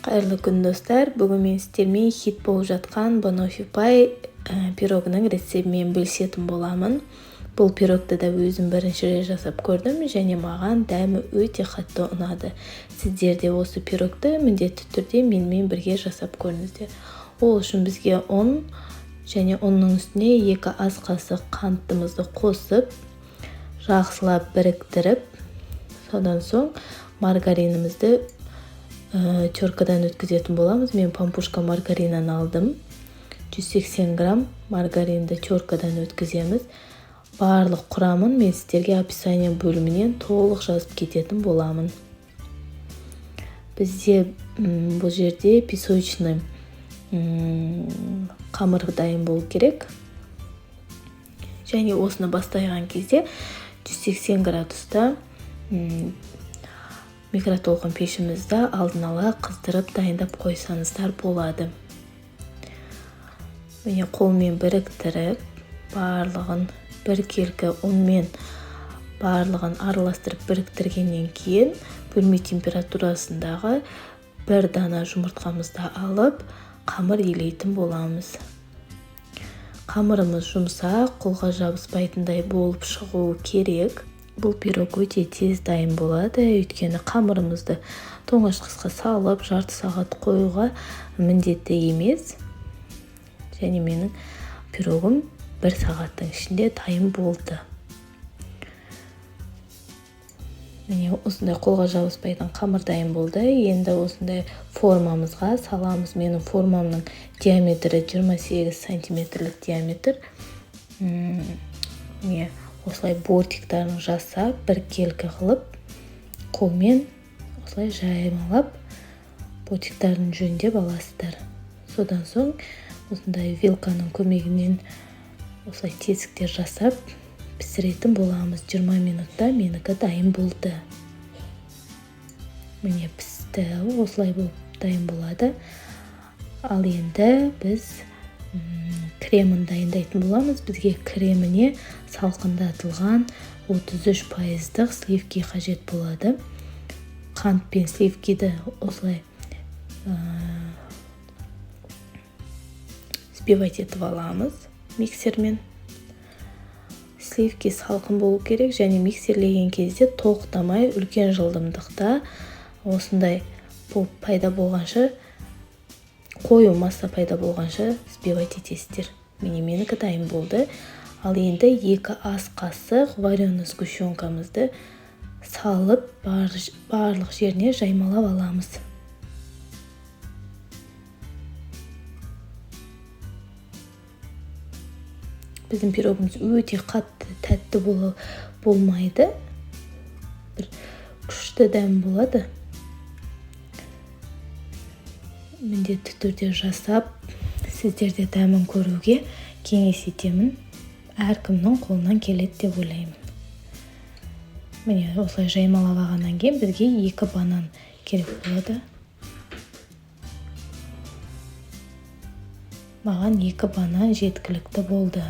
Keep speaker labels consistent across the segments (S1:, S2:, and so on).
S1: Қайырлы күн достар. Бүгін мен сіздермен хит болып жатқан Банофи пай пирогының рецептімен бөлісетін боламын. Бұл пирогты да өзім бірінші рет жасап көрдім және маған дәмі өте қатты ұнады. Сіздер де осы пирогты міндетті түрде менімен бірге жасап көріңіздер. Ол үшін бізге ұн және ұнның үстіне 2 ас қасық қантымызды қосып, жақсылап біріктіріп, содан соң маргаринімізді теркадан өткізетін боламыз. Мен пампушка маргаринін алдым. 180 грамм маргаринді теркадан өткіземіз. Барлық құрамын мен сіздерге описание бөлімінен толық жазып кететін боламын. Бізде бұл жерде песочный қамыр дайын болу керек. Және осыны бастайған кезде 180 градуста микротолқын пешімізді алдын ала қыздырып дайындап қойсаңыздар болады. Міне қолмен біріктіріп, барлығын біркелкі ұнмен барлығын араластырып біріктіргеннен кейін бөлме температурасындағы 1 дана жұмыртқамызды алып, қамыр илейтін боламыз. Қамырымыз жұмсақ, қолға жабыспайтындай болып шығуы керек. Бұл пирог өте тез дайын болады, өйткені қамырымызды тоңазытқышқа салып, жарты сағат қоюға міндетті емес. Және менің пирогым 1 сағаттың ішінде дайын болды. Міне осындай қолға жабыспайтын қамыр дайын болды. Енді осындай формамызға саламыз. Менің формамның диаметрі 28 сантиметрлік диаметр. Міне осылай бортиктарын жасап, біркелкі қылып, қолмен осылай жаймалап, бортиктарын жөндеп аласыздар. Содан соң осындай вилканың көмегімен осылай тесіктер жасап, пісіретін боламыз. 20 минутта менікі дайын болды. Міне пісті, осылай болып дайын болады. Ал енді біз кремін дайындайтын боламыз. Бізге креміне салқындатылған 33% сливки қажет болады. Қант пен сливкиді осылай взбивать етіп аламыз миксермен. Сливки салқын болу керек және миксерлеген кезде тоқтамай үлкен жылдамдықта осындай пайда болғанша, қою масса пайда болғанша взбивать етесіздер. Міне менікі дайын болды. Ал енді 2 ас қасық вареный сгущенкамызды салып, барлық жеріне жаймалап аламыз. Біздің пирогымыз өте қатты, тәтті болмайды. Бір күшті дәм болады. Міндетті түрде жасап, сіздерде дәмін көруге кеңес етемін. Әркімнің қолынан келеді деп ойлаймын. Міне осылай жаймалап алғаннан кейін бізге 2 банан керек болады. Маған 2 банан жеткілікті болды.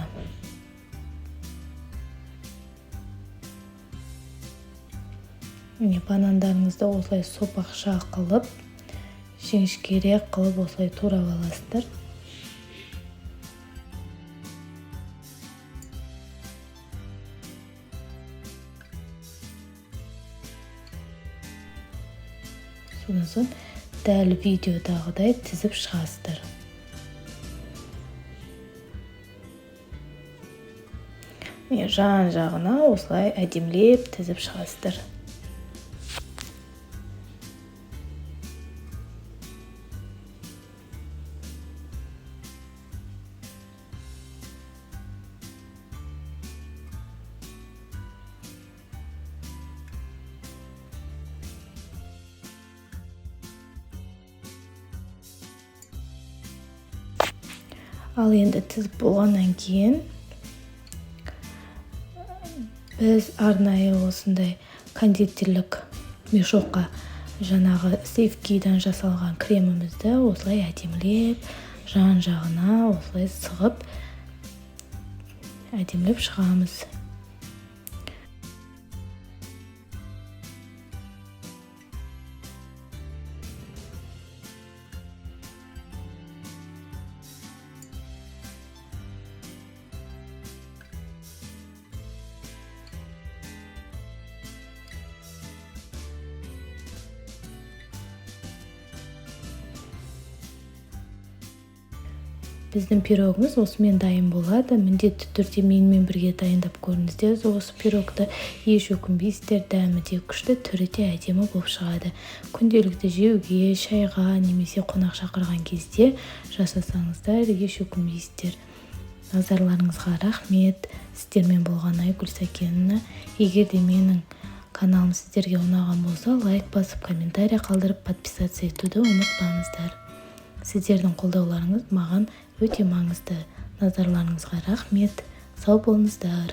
S1: Міне банандарыңызды осылай сопақша қылып, жіңішкерек қылып осылай турап аласыздар. Содан соң дәл видеодағыдай тізіп шығасыздар. Жан-жағына осылай әдемілеп тізіп шығасыздар. Ал енді тізіп болғаннан кейін біз арнайы осындай кондитерлік мешокқа жаңағы сливкидан жасалған кремімізді осылай әдемілеп жан-жағына осылай сығып әдемілеп шығамыз. Біздің пирогымыз осымен дайын болады. Міндетті түрде менімен бірге дайындап көріңіздер осы пирогты. Еш өкінбейсіздер, дәмі де күшті, түрі де әдемі болып шығады. Күнделікті жеуге, шайға немесе қонақ шақырған кезде жасасаңыздар, еш өкінбейсіздер. Назарларыңызға рахмет. Сіздермен болған Айгүл Сәкенова. Егер де менің каналым сіздерге ұнаған болса, лайк басып, комментарий қалдырып, подписаться етуді ұмытпаңыздар. Сіздердің қолдауларыңыз маған өте маңызды. Назарларыңызға рахмет. Сау болыңыздар.